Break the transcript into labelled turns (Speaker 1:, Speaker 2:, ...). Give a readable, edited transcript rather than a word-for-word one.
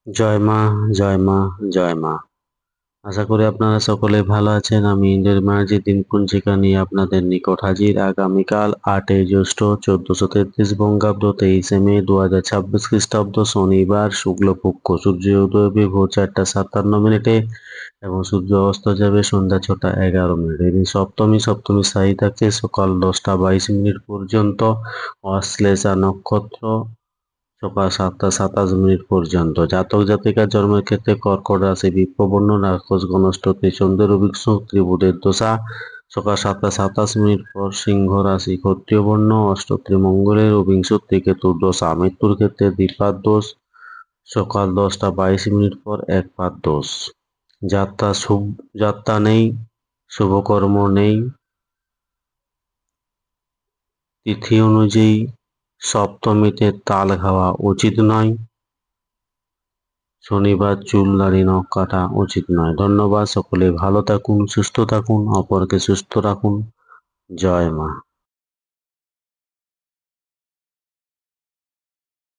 Speaker 1: জয় মা, জয় মা, জয় মা। আশা করি আপনারা সকলে ভালো আছেন। আমি ইন্দ্রের মাঝি দিনপঞ্জিকা নিয়ে আপনাদের নিকট হাজির। আগামীকাল 8ই জ্যৈষ্ঠ 1433 বঙ্গাব্দ 23শে মে 2026 খ্রিস্টাব্দ শনিবার শুক্লপক্ষ সূর্যোদয় হবে ভোর 4:57 এবং সূর্য অস্ত যাবে সন্ধ্যা 6:11। এদিন সপ্তমী স্থায়ী থাকে সকাল 10:22 পর্যন্ত। অশ্লেষা নক্ষত্র সকাল 7:27 পর্যন্ত। জাতক জাতিকার জন্মের ক্ষেত্রে কর্কট রাশি বিপ্রবর্ণ রাক্ষসগণ অষ্টত্রী চন্দ্রের অভিক্ষত্রী বুধের দশা সকাল 7:27 পর। সিংহ রাশি ক্ষত্রিয় বর্ণ অষ্টত্রী মঙ্গলের অভিংশত্রী কেতুর দশা। মৃত্যুর ক্ষেত্রে দ্বিপাদ দোষ সকাল 10:22 পর। একপাদ দোষ। যাত্রা নেই, শুভকর্ম নেই। তিথি অনুযায়ী সপ্তমীতে তাল খাওয়া উচিত নয়। শনিবার চুল দাড়ি নখ কাটা উচিত নয়। ধন্যবাদ। সকলে ভালো থাকুন, সুস্থ থাকুন, অপরকে সুস্থ রাখুন। জয় মা।